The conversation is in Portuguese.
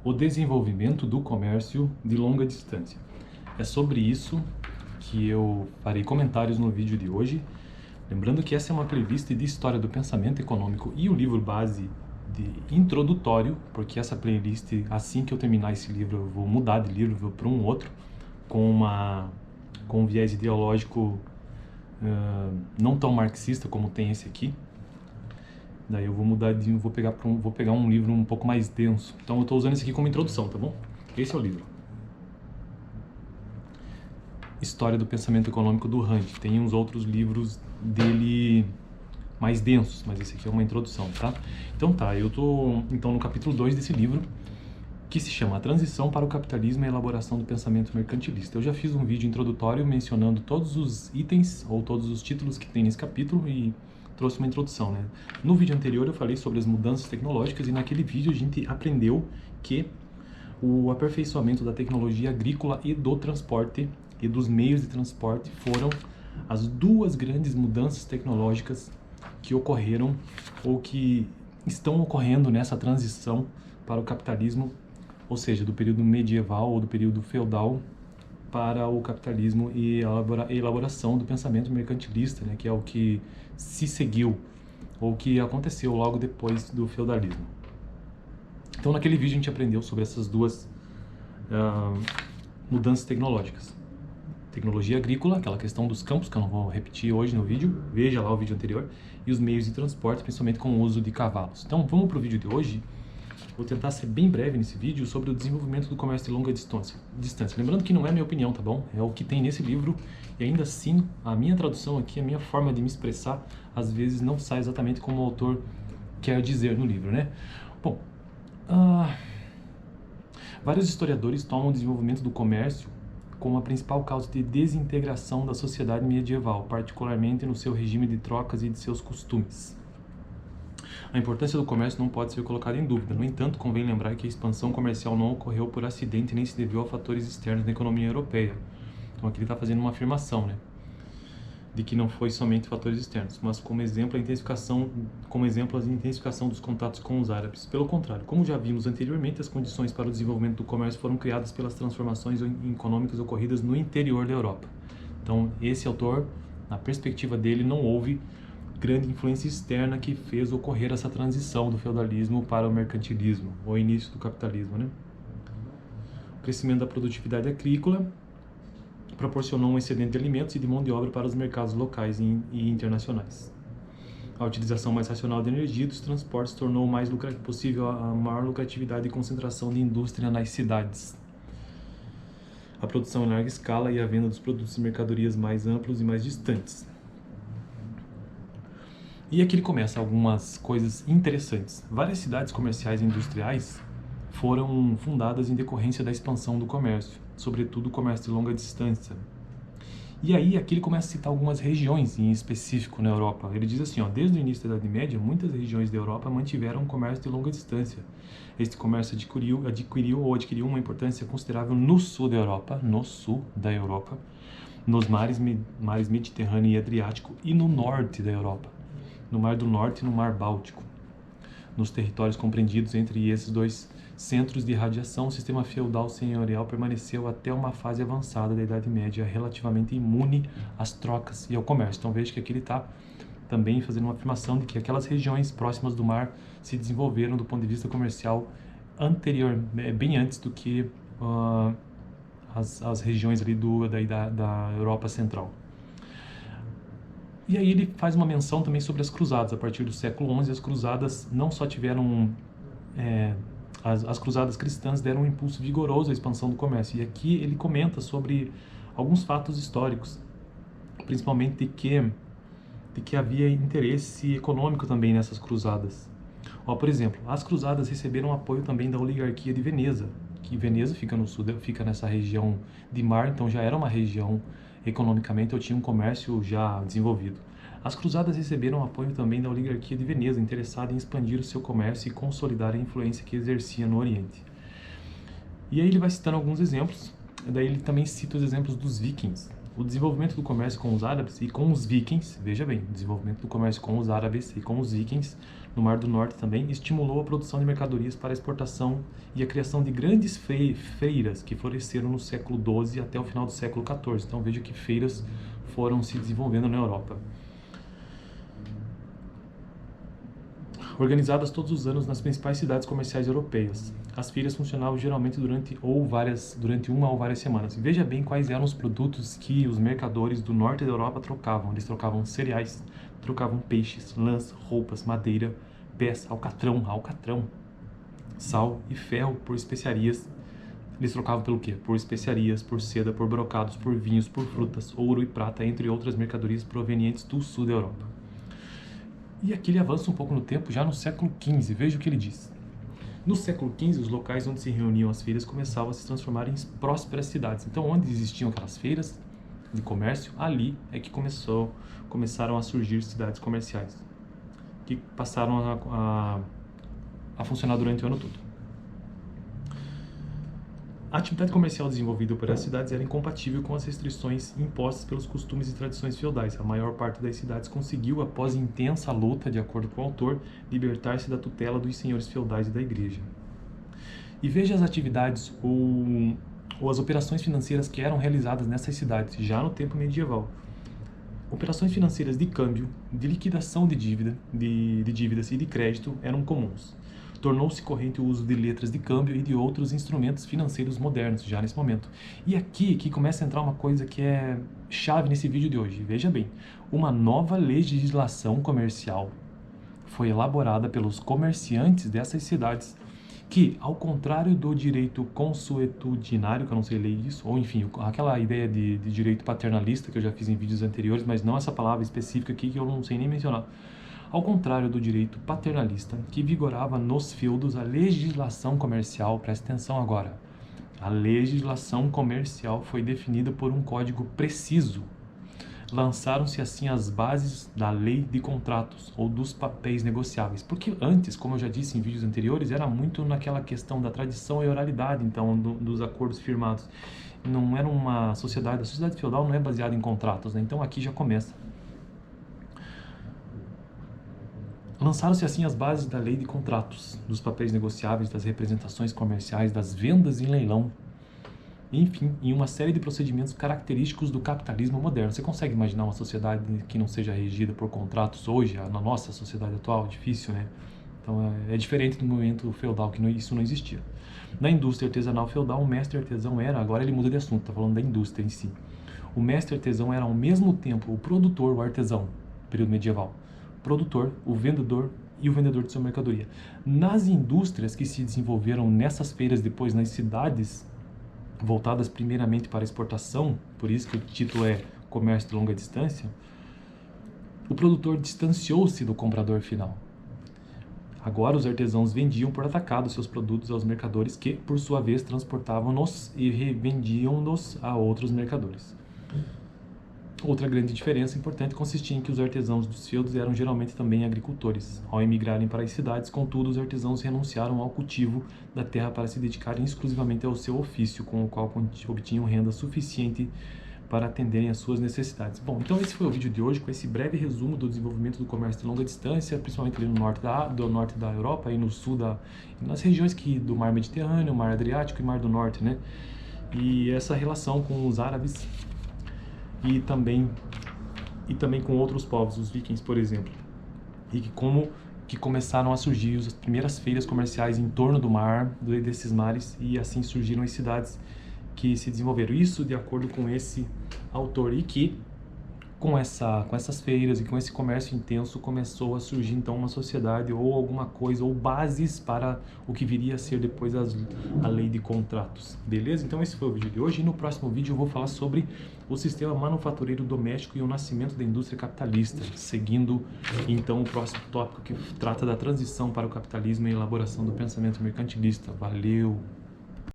o desenvolvimento do comércio de longa distância. É sobre isso que eu farei comentários no vídeo de hoje. Lembrando que essa é uma playlist de história do pensamento econômico e o livro base de introdutório, porque essa playlist, assim que eu terminar esse livro, eu vou mudar de livro, vou para um outro, com um viés ideológico não tão marxista como tem esse aqui. Daí eu vou mudar vou pegar um livro um pouco mais denso. Então eu estou usando esse aqui como introdução, tá bom? Esse é o livro. História do Pensamento Econômico do Rand. Tem uns outros livros dele mais densos, mas esse aqui é uma introdução, tá? Então tá, eu tô então no capítulo 2 desse livro, que se chama A Transição para o Capitalismo e a Elaboração do Pensamento Mercantilista. Eu já fiz um vídeo introdutório mencionando todos os itens ou todos os títulos que tem nesse capítulo e trouxe uma introdução, né? No vídeo anterior eu falei sobre as mudanças tecnológicas e naquele vídeo a gente aprendeu que o aperfeiçoamento da tecnologia agrícola e do transporte e dos meios de transporte foram as duas grandes mudanças tecnológicas que ocorreram ou que estão ocorrendo nessa transição para o capitalismo, ou seja, do período medieval ou do período feudal para o capitalismo e a elaboração do pensamento mercantilista, né, que é o que se seguiu ou que aconteceu logo depois do feudalismo. Então, naquele vídeo a gente aprendeu sobre essas duas mudanças tecnológicas. Tecnologia agrícola, aquela questão dos campos, que eu não vou repetir hoje no vídeo, veja lá o vídeo anterior, e os meios de transporte, principalmente com o uso de cavalos. Então, vamos para o vídeo de hoje. Vou tentar ser bem breve nesse vídeo sobre o desenvolvimento do comércio de longa distância. Lembrando que não é minha opinião, tá bom? É o que tem nesse livro, e ainda assim, a minha tradução aqui, a minha forma de me expressar, às vezes não sai exatamente como o autor quer dizer no livro, né? Bom, vários historiadores tomam o desenvolvimento do comércio como a principal causa de desintegração da sociedade medieval, particularmente no seu regime de trocas e de seus costumes. A importância do comércio não pode ser colocada em dúvida. No entanto, convém lembrar que a expansão comercial não ocorreu por acidente nem se deveu a fatores externos da economia europeia. Então aqui ele está fazendo uma afirmação, né, de que não foi somente fatores externos, mas como exemplo a intensificação dos contatos com os árabes. Pelo contrário, como já vimos anteriormente, as condições para o desenvolvimento do comércio foram criadas pelas transformações econômicas ocorridas no interior da Europa. Então, esse autor, na perspectiva dele, não houve grande influência externa que fez ocorrer essa transição do feudalismo para o mercantilismo, o início do capitalismo, né? O crescimento da produtividade agrícola proporcionou um excedente de alimentos e de mão de obra para os mercados locais e internacionais. A utilização mais racional de energia e dos transportes tornou mais possível a maior lucratividade e concentração de indústria nas cidades. A produção em larga escala e a venda dos produtos e mercadorias mais amplos e mais distantes. E aqui ele começa algumas coisas interessantes. Várias cidades comerciais e industriais foram fundadas em decorrência da expansão do comércio, sobretudo o comércio de longa distância. E aí, aqui ele começa a citar algumas regiões em específico na Europa. Ele diz assim, desde o início da Idade Média, muitas regiões da Europa mantiveram um comércio de longa distância. Este comércio adquiriu uma importância considerável no sul da Europa, nos mares Mediterrâneo e Adriático e no norte da Europa, no Mar do Norte e no Mar Báltico. Nos territórios compreendidos entre esses dois centros de radiação, o sistema feudal senhorial permaneceu até uma fase avançada da Idade Média, relativamente imune às trocas e ao comércio. Então veja que aqui ele está também fazendo uma afirmação de que aquelas regiões próximas do mar se desenvolveram do ponto de vista comercial bem antes do que as regiões ali da Europa Central. E aí ele faz uma menção também sobre as cruzadas. A partir do século XI, as cruzadas não só tiveram... As cruzadas cristãs deram um impulso vigoroso à expansão do comércio. E aqui ele comenta sobre alguns fatos históricos, principalmente de que havia interesse econômico também nessas cruzadas. Por exemplo, as cruzadas receberam apoio também da oligarquia de Veneza, que Veneza fica no sul, fica nessa região de mar, então já era uma região economicamente, eu tinha um comércio já desenvolvido. As cruzadas receberam apoio também da oligarquia de Veneza, interessada em expandir o seu comércio e consolidar a influência que exercia no Oriente. E aí ele vai citando alguns exemplos, daí ele também cita os exemplos dos vikings. O desenvolvimento do comércio com os árabes e com os vikings, veja bem, o desenvolvimento do comércio com os árabes e com os vikings no Mar do Norte também estimulou a produção de mercadorias para exportação e a criação de grandes feiras que floresceram no século XII até o final do século XIV. Então veja que feiras foram se desenvolvendo na Europa. Organizadas todos os anos nas principais cidades comerciais europeias. As feiras funcionavam geralmente durante uma ou várias semanas. Veja bem quais eram os produtos que os mercadores do norte da Europa trocavam. Eles trocavam cereais, trocavam peixes, lãs, roupas, madeira, pés, alcatrão, sal e ferro por especiarias. Eles trocavam pelo quê? Por especiarias, por seda, por brocados, por vinhos, por frutas, ouro e prata, entre outras mercadorias provenientes do sul da Europa. E aqui ele avança um pouco no tempo, já no século XV, veja o que ele diz. No século XV, os locais onde se reuniam as feiras começavam a se transformar em prósperas cidades. Então, onde existiam aquelas feiras de comércio, ali é que começaram a surgir cidades comerciais, que passaram a funcionar durante o ano todo. A atividade comercial desenvolvida por essas cidades era incompatível com as restrições impostas pelos costumes e tradições feudais. A maior parte das cidades conseguiu, após intensa luta, de acordo com o autor, libertar-se da tutela dos senhores feudais e da igreja. E veja as atividades ou as operações financeiras que eram realizadas nessas cidades, já no tempo medieval. Operações financeiras de câmbio, de liquidação de dívidas e de crédito eram comuns. Tornou-se corrente o uso de letras de câmbio e de outros instrumentos financeiros modernos, já nesse momento. E aqui que começa a entrar uma coisa que é chave nesse vídeo de hoje. Veja bem, uma nova legislação comercial foi elaborada pelos comerciantes dessas cidades, que, ao contrário do direito consuetudinário, que eu não sei ler isso, ou enfim, aquela ideia de direito paternalista que eu já fiz em vídeos anteriores, mas não essa palavra específica aqui que eu não sei nem mencionar. Ao contrário do direito paternalista, que vigorava nos feudos, a legislação comercial, presta atenção agora, a legislação comercial foi definida por um código preciso. Lançaram-se assim as bases da lei de contratos ou dos papéis negociáveis. Porque antes, como eu já disse em vídeos anteriores, era muito naquela questão da tradição e oralidade, então, dos acordos firmados. Não era uma sociedade, a sociedade feudal não é baseada em contratos, né? Então aqui já começa. Lançaram-se assim as bases da lei de contratos, dos papéis negociáveis, das representações comerciais, das vendas em leilão, enfim, em uma série de procedimentos característicos do capitalismo moderno. Você consegue imaginar uma sociedade que não seja regida por contratos hoje, na nossa sociedade atual? Difícil, né? Então é diferente do momento feudal, que isso não existia. Na indústria artesanal feudal, o mestre artesão era, agora ele muda de assunto, está falando da indústria em si. O mestre artesão era ao mesmo tempo o produtor, o artesão, período medieval, produtor, o vendedor e o vendedor de sua mercadoria. Nas indústrias que se desenvolveram nessas feiras depois nas cidades, voltadas primeiramente para a exportação, por isso que o título é Comércio de Longa Distância, o produtor distanciou-se do comprador final. Agora os artesãos vendiam por atacado seus produtos aos mercadores que, por sua vez, transportavam-nos e revendiam-nos a outros mercadores. Outra grande diferença importante consistia em que os artesãos dos feudos eram geralmente também agricultores. Ao emigrarem para as cidades, contudo, os artesãos renunciaram ao cultivo da terra para se dedicarem exclusivamente ao seu ofício, com o qual obtinham renda suficiente para atenderem às suas necessidades. Bom, então esse foi o vídeo de hoje, com esse breve resumo do desenvolvimento do comércio de longa distância, principalmente ali no norte da Europa e no sul nas regiões do Mar Mediterrâneo, Mar Adriático e Mar do Norte, né? E essa relação com os árabes e também com outros povos, os vikings, por exemplo, e que começaram a surgir as primeiras feiras comerciais em torno do mar, desses mares, e assim surgiram as cidades que se desenvolveram. Isso de acordo com esse autor, e que com essas feiras e com esse comércio intenso começou a surgir então uma sociedade ou alguma coisa, ou bases para o que viria a ser depois a lei de contratos. Beleza? Então esse foi o vídeo de hoje, e no próximo vídeo eu vou falar sobre o sistema manufatureiro doméstico e o nascimento da indústria capitalista, seguindo então o próximo tópico, que trata da transição para o capitalismo e a elaboração do pensamento mercantilista. Valeu!